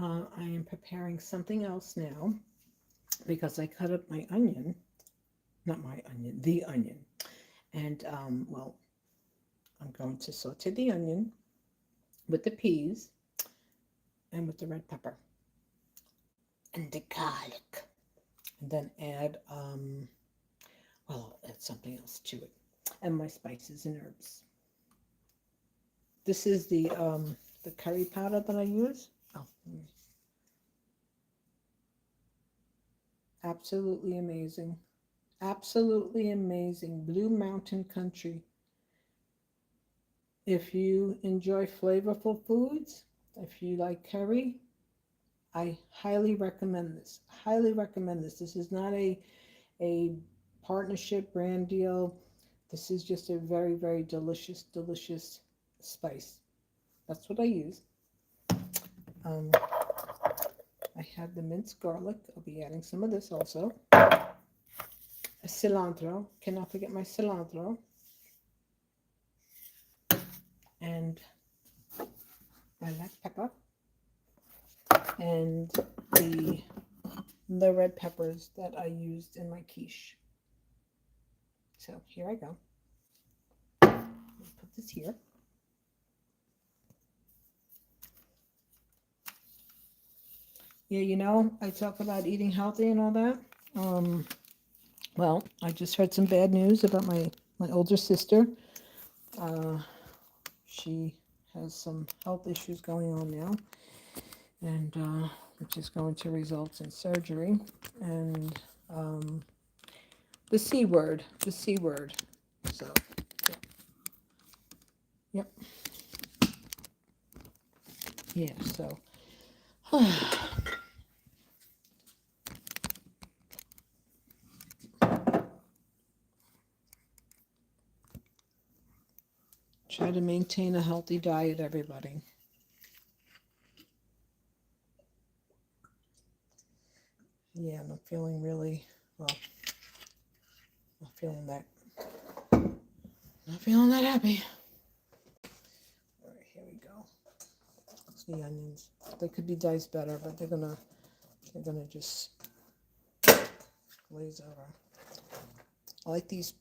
I am preparing something else now because I cut up my onion, not my onion, the onion. And, well, I'm going to saute the onion with the peas and with the red pepper and the garlic. And then add, well, I'll add something else to it. And my spices and herbs. This is the curry powder that I use. Oh, absolutely amazing. Absolutely amazing. Blue Mountain Country. If you enjoy flavorful foods, if you like curry, I highly recommend this. Highly recommend this. This is not a partnership brand deal. This is just a very, very delicious, delicious spice. That's what I use. Um, I have the minced garlic. I'll be adding some of this also. A cilantro. Cannot forget my cilantro. And my black pepper. And the red peppers that I used in my quiche. So here I go. Put this here. Yeah, you know, I talk about eating healthy and all that. Well, I just heard some bad news about my older sister. She has some health issues going on now, and which is going to result in surgery. And the C word. So, yeah. Yep. Yeah, so. Try to maintain a healthy diet, everybody. Yeah, I'm not feeling really, well, not feeling that happy. All right, here we go. It's the onions. They could be diced better, but they're gonna just glaze over. I like these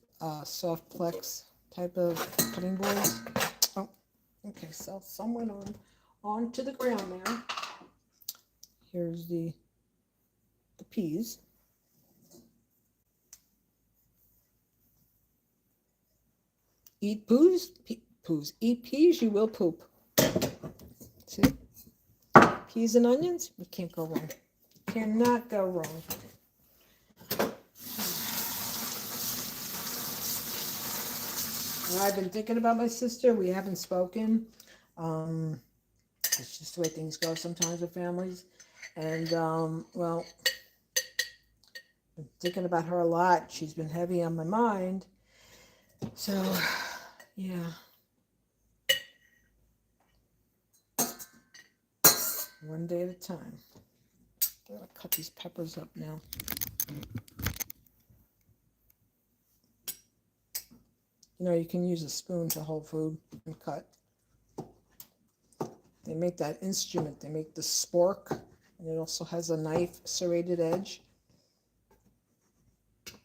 soft plex type of cutting boards. Oh, okay, so some went on to the ground there. Here's the peas. Eat eat peas, you will poop. See? Peas and onions, you can't go wrong. Cannot go wrong. Well, I've been thinking about my sister. We haven't spoken. It's just the way things go sometimes with families. And, well, I've been thinking about her a lot. She's been heavy on my mind. So, yeah. One day at a time. I'm going to cut these peppers up now. You know, you can use a spoon to hold food and cut. They make that instrument. They make the spork, and it also has a knife serrated edge.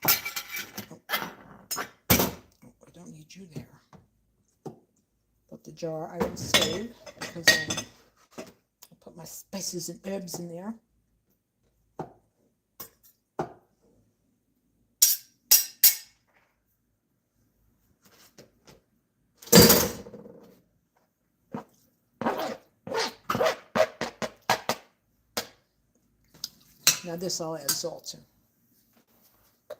Oh, I don't need you there. But the jar I will save because I'll put my spices and herbs in there. Now this I'll add salt to.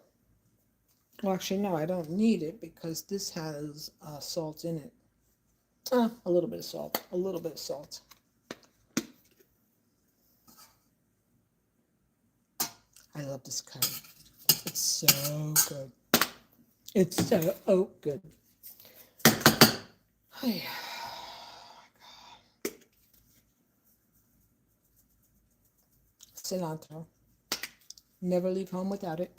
Well, actually, no, I don't need it because this has salt in it. A little bit of salt. A little bit of salt. I love this curry. It's so good. It's so good. Oh, cilantro. Never leave home without it.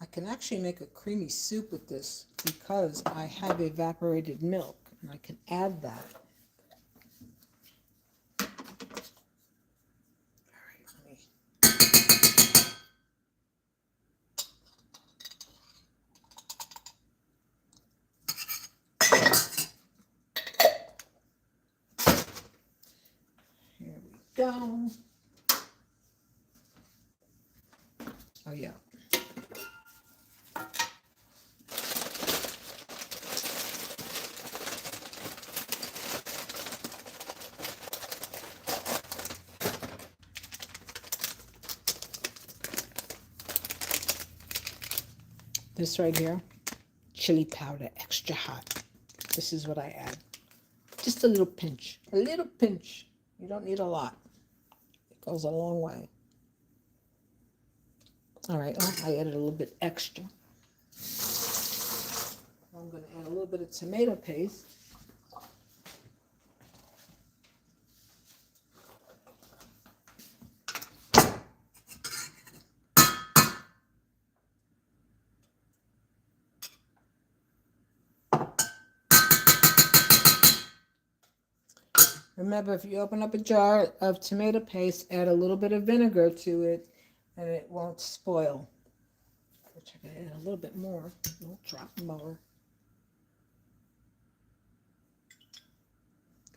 I can actually make a creamy soup with this because I have evaporated milk, and I can add that. All right, let me. Here we go. Oh yeah. This right here, chili powder, extra hot. This is what I add. Just a little pinch. A little pinch. You don't need a lot. It goes a long way. All right, oh, I added a little bit extra. I'm going to add a little bit of tomato paste. Remember, if you open up a jar of tomato paste, add a little bit of vinegar to it, and it won't spoil. Which I can add a little bit more, a little drop more.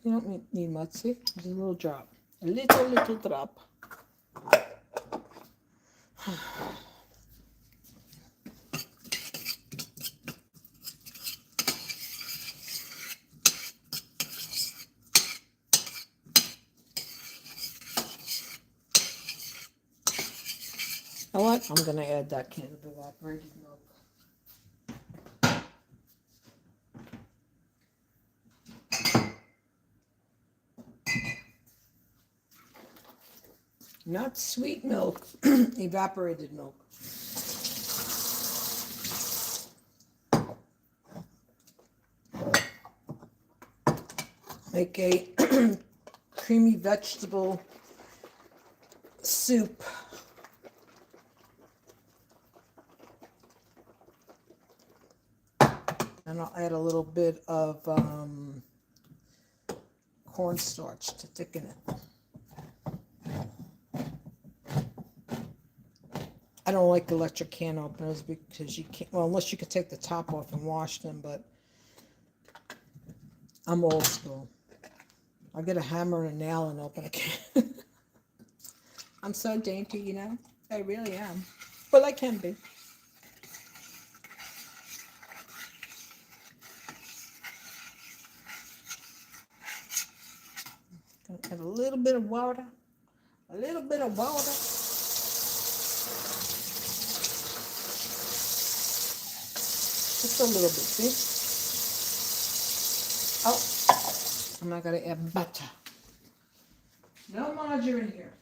You don't need much, see? Just a little drop. A little drop. You know what? I'm going to add that can of evaporated milk. Not sweet milk, evaporated milk. Make a creamy vegetable soup. And I'll add a little bit of cornstarch to thicken it. I don't like electric can openers because you can't, well, unless you could take the top off and wash them, but I'm old school. I'll get a hammer and a nail and open a can. I'm so dainty, you know? I really am. Well, I can be. Gonna add a little bit of water. A little bit of water. Just a little bit, see? Oh, I'm not going to add butter. No margarine here.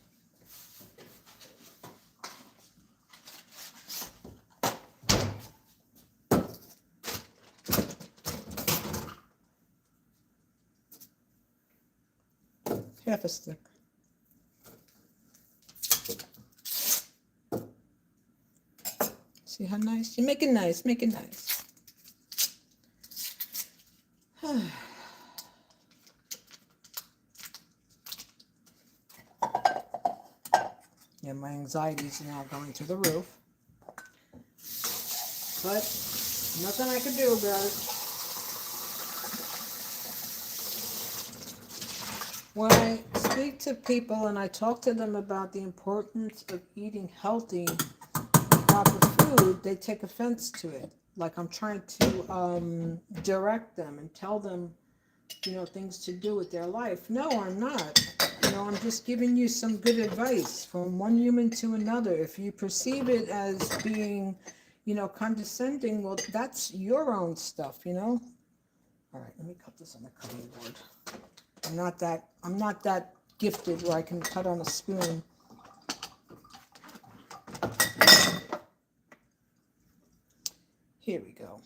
Half a stick. See how nice? You make it nice, make it nice. Yeah, my anxiety is now going to the roof. But nothing I can do about it. When I speak to people and I talk to them about the importance of eating healthy, proper food, they take offense to it. Like I'm trying to direct them and tell them, you know, things to do with their life. No, I'm not. You know, I'm just giving you some good advice from one human to another. If you perceive it as being, you know, condescending, well, that's your own stuff, you know. All right, let me cut this on the cutting board. I'm not that gifted where I can cut on a spoon. Here we go.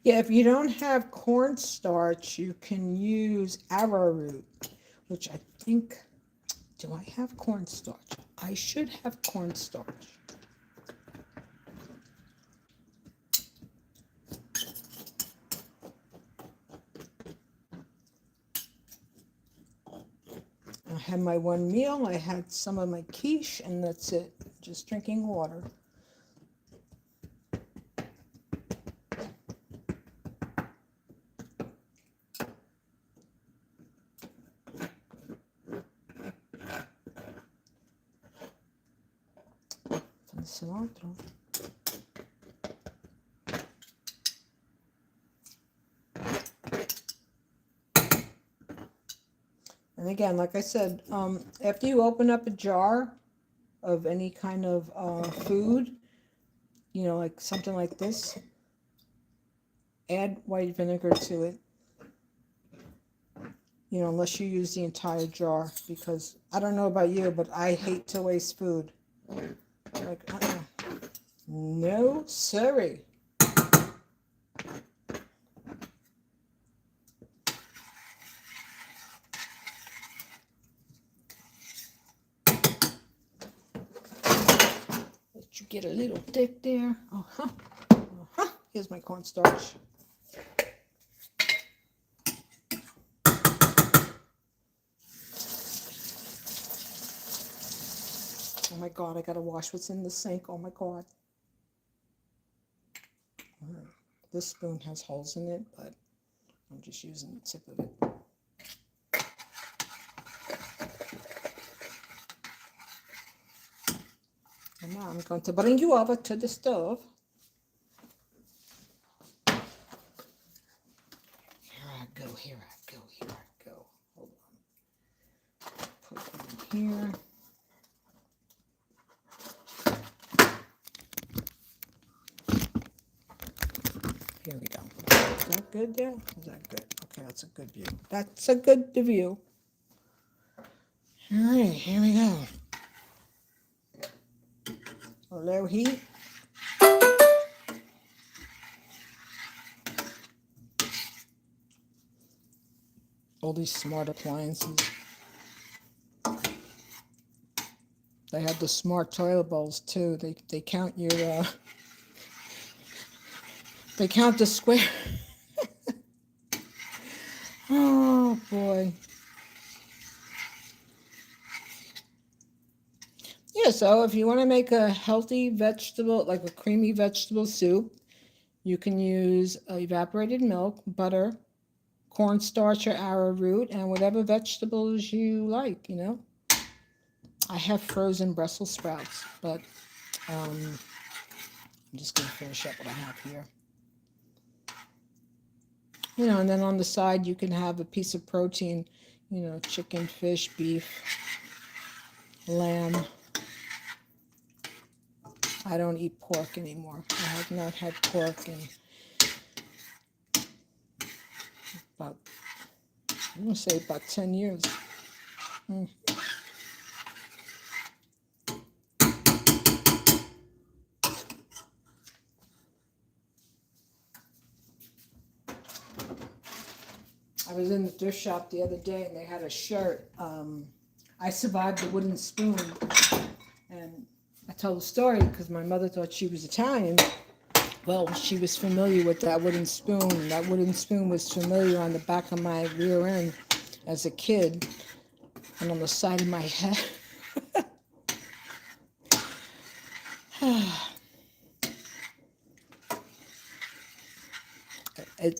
Yeah, if you don't have cornstarch, you can use arrowroot, which I think, do I have cornstarch? I should have cornstarch. I had my one meal, I had some of my quiche, and that's it. Just drinking water. Some cilantro. And again, like I said, after you open up a jar of any kind of food, you know, like something like this, add white vinegar to it. You know, unless you use the entire jar, because I don't know about you, but I hate to waste food. Like, no, sorry. Let you get a little thick there. Here's my cornstarch. Oh my God, I gotta wash what's in the sink. Oh my God. This spoon has holes in it, but I'm just using the tip of it. And now I'm going to bring you over to the stove. Here I go, here I go, here I go. Hold on. Put it in here. Here we go. Is that good there? Is that good? Okay, that's a good view. That's a good view. All right, here we go. A low heat. All these smart appliances. They have the smart toilet bowls too. They count your they count the square. Oh boy. Yeah, so if you want to make a healthy vegetable, like a creamy vegetable soup, you can use evaporated milk, butter, cornstarch or arrowroot, and whatever vegetables you like, you know. I have frozen Brussels sprouts, but I'm just going to finish up what I have here. You know, and then on the side you can have a piece of protein, you know, chicken, fish, beef, lamb. I don't eat pork anymore. I have not had pork in about, I'm going to say about 10 years. I was in the thrift shop the other day and they had a shirt, I survived the wooden spoon, and I told the story because my mother thought she was Italian. Well, she was familiar with that wooden spoon. That wooden spoon was familiar on the back of my rear end as a kid and on the side of my head.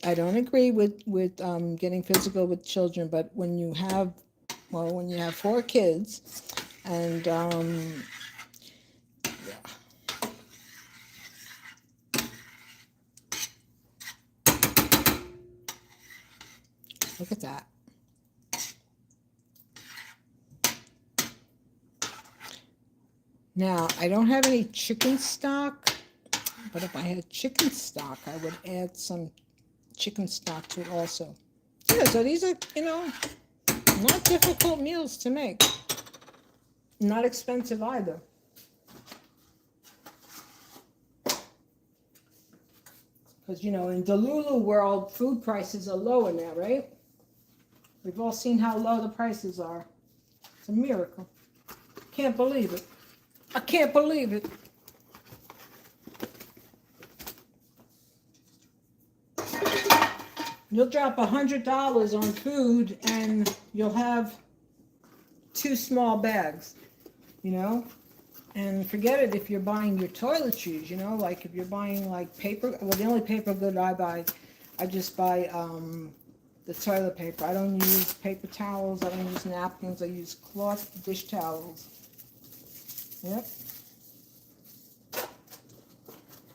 I don't agree with getting physical with children, but when you have, well, when you have 4 kids, and yeah. Look at that. Now, I don't have any chicken stock, but if I had chicken stock, I would add some chicken stock to it also. Yeah, so these are, you know, not difficult meals to make. Not expensive either. Because, you know, in the Lulu world, food prices are lower now, right? We've all seen how low the prices are. It's a miracle. Can't believe it. I can't believe it. You'll drop $100 on food and you'll have 2 small bags, you know? And forget it if you're buying your toiletries, you know? Like if you're buying like paper, well, the only paper good I buy, I just buy the toilet paper. I don't use paper towels, I don't use napkins, I use cloth dish towels. Yep.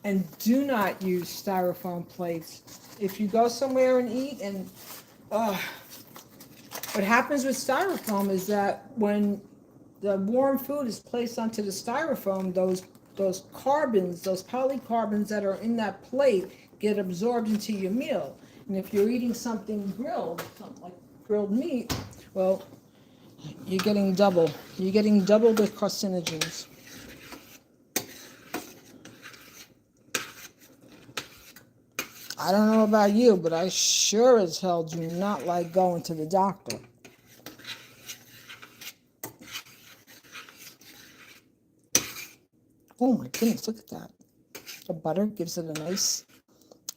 And do not use styrofoam plates. If you go somewhere and eat and what happens with styrofoam is that when the warm food is placed onto the styrofoam, those carbons, those polycarbons that are in that plate get absorbed into your meal. And if you're eating something grilled, something like grilled meat, well, you're getting double. You're getting double the carcinogens. I don't know about you, but I sure as hell do not like going to the doctor. Oh my goodness, look at that. The butter gives it a nice,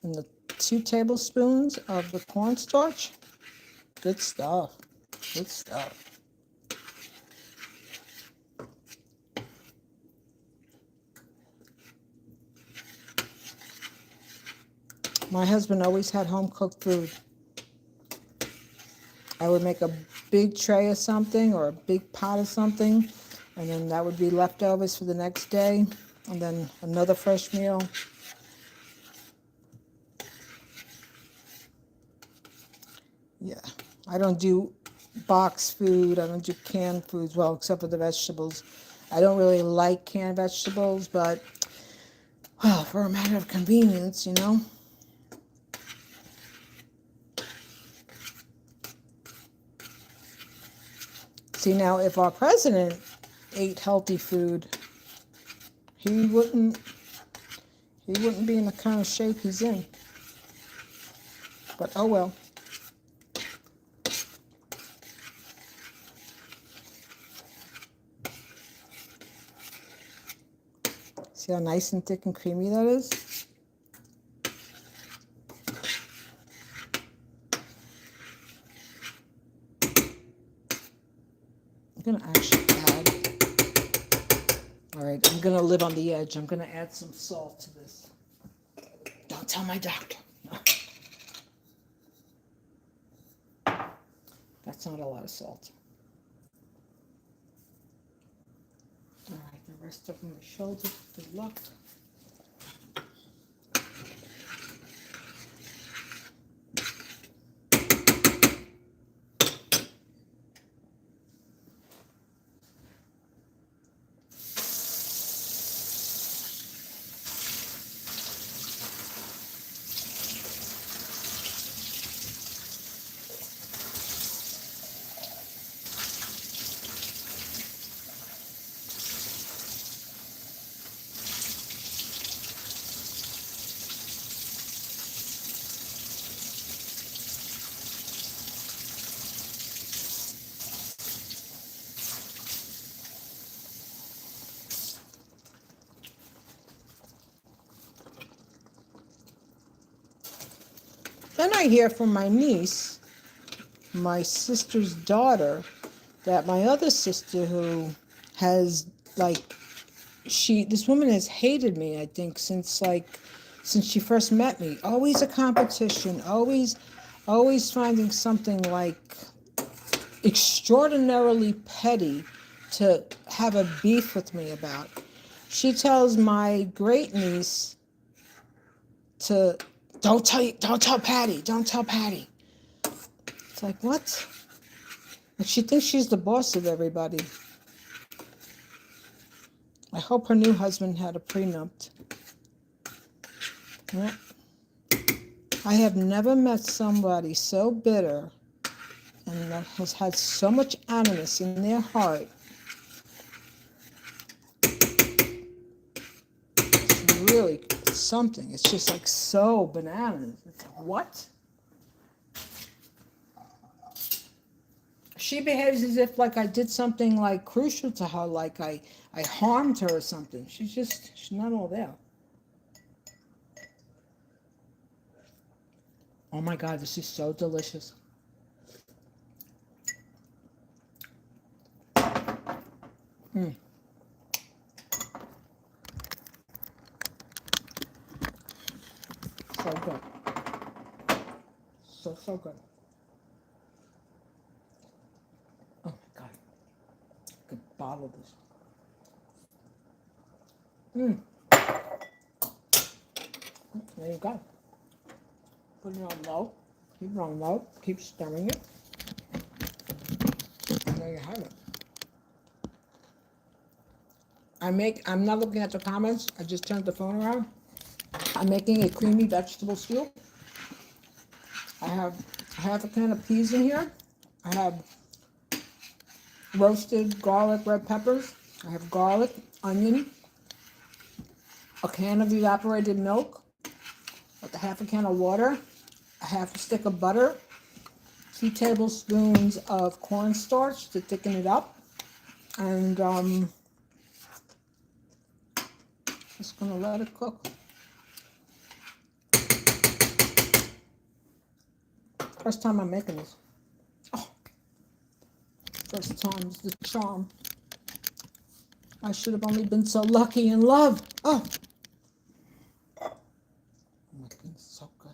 and the 2 tablespoons of the cornstarch. Good stuff. Good stuff. My husband always had home-cooked food. I would make a big tray of something or a big pot of something, and then that would be leftovers for the next day, and then another fresh meal. Yeah, I don't do box food. I don't do canned foods, well, except for the vegetables. I don't really like canned vegetables, but, well, for a matter of convenience, you know. See, now, if our president ate healthy food, he wouldn't be in the kind of shape he's in. But oh well. See how nice and thick and creamy that is? I'm gonna actually add, all right, I'm gonna live on the edge. I'm gonna add some salt to this. Don't tell my doctor. No. That's not a lot of salt. All right, the rest of my shoulders, good luck. Then I hear from my niece, my sister's daughter, that my other sister who has this woman has hated me, I think, since she first met me. Always a competition, always finding something like extraordinarily petty to have a beef with me about. She tells my great niece to don't tell Patty. It's like, what? And she thinks she's the boss of everybody. I hope her new husband had a prenup. Yeah. I have never met somebody so bitter and that has had so much animus in their heart. It's something. It's just like so bananas. It's like, what? She behaves as if like I did something like crucial to her, like I harmed her or something. She's not all there. Oh my God, this is so delicious. Mm. So good. So good. Oh my God. I could bottle this. There you go. Put it on low. Keep it on low. Keep stirring it. And there you have it. I'm not looking at the comments. I just turned the phone around. I'm making a creamy vegetable stew. I have half a can of peas in here. I have roasted garlic, red peppers. I have garlic, onion, a can of evaporated milk with a half a can of water, a half a stick of butter, 2 tablespoons of cornstarch to thicken it up, and just gonna let it cook. First time I'm making this. Oh, first time's the charm. I should have only been so lucky in love. Oh. Oh my goodness, so good.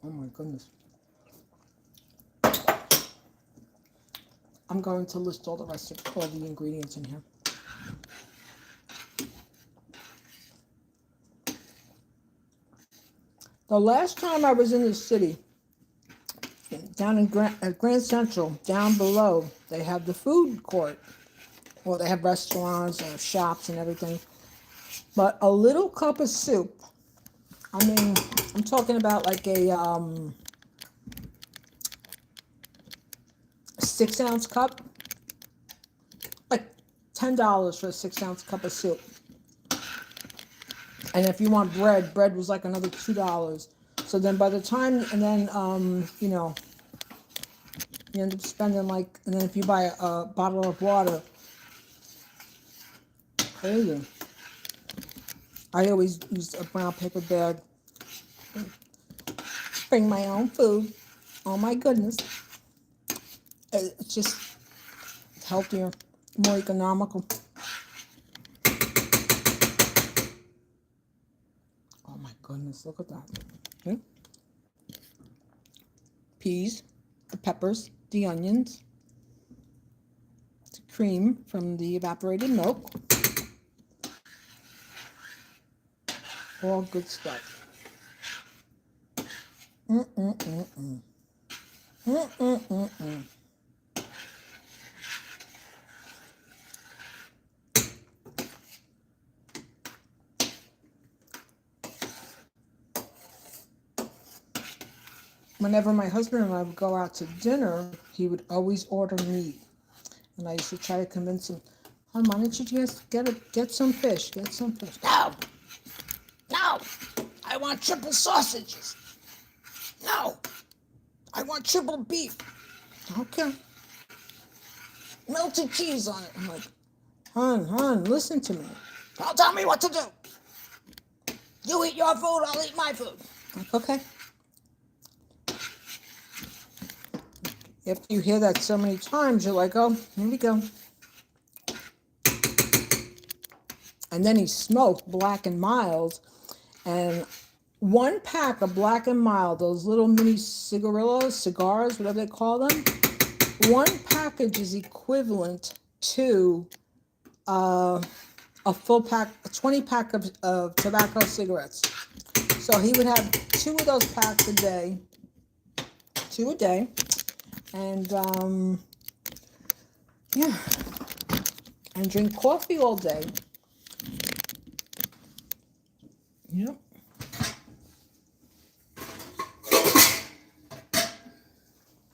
Oh my goodness. I'm going to list all the rest of all the ingredients in here. The last time I was in the city, down in Grand Central, down below, they have the food court. Well, they have restaurants, they have shops and everything. But a little cup of soup, I mean, I'm talking about like a 6-ounce cup, like $10 for a 6-ounce cup of soup. And if you want bread was like another $2. So then by the time, and then, you know, you end up spending like, and then if you buy a bottle of water, crazy. I always use a brown paper bag. Bring my own food. Oh my goodness. It's just healthier, more economical. Oh my goodness, look at that. Okay. Peas, the peppers, the onions, the cream from the evaporated milk. All good stuff. Whenever my husband and I would go out to dinner, he would always order meat. And I used to try to convince him, "Oh, why don't you just get some fish? Get some fish." No! No! I want triple sausages. No! I want triple beef. Okay. Melted cheese on it. I'm like, hon, listen to me. Don't tell me what to do. You eat your food, I'll eat my food. Like, okay. After you hear that so many times, you're like, oh, here we go. And then he smoked Black and Milds, and 1 pack of Black and Mild, those little mini cigarillos, cigars, whatever they call them, 1 package is equivalent to a full pack, a 20 pack of tobacco cigarettes. So he would have 2 of those packs a day, 2 a day, and yeah, and drink coffee all day. Yep.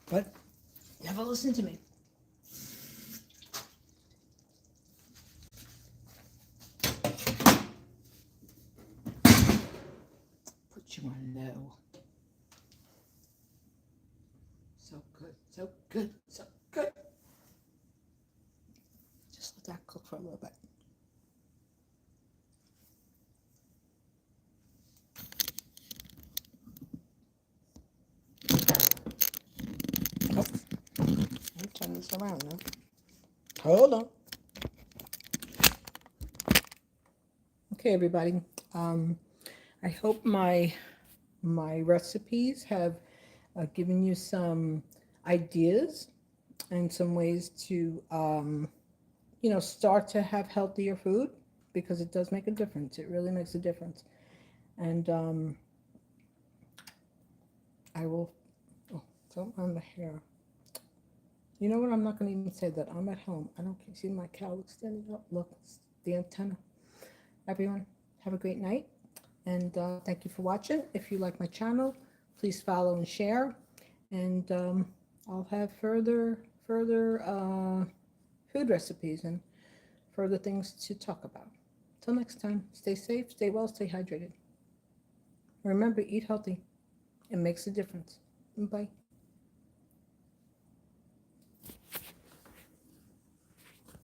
But never listen to me. what you want to know. So good, so good, so good. Just let that cook for a little bit. Oh, let me turn this around now. Hold on. Okay, everybody. I hope my recipes have given you some ideas and some ways to start to have healthier food, because it does make a difference. It really makes a difference. And I will, don't run the hair. You know what? I'm not going to even say that. I'm at home. I don't see my cow standing up. Look, it's the antenna. Everyone, have a great night. And thank you for watching. If you like my channel, please follow and share. And I'll have further food recipes and further things to talk about. Till next time, stay safe, stay well, stay hydrated. Remember, eat healthy. It makes a difference. Bye.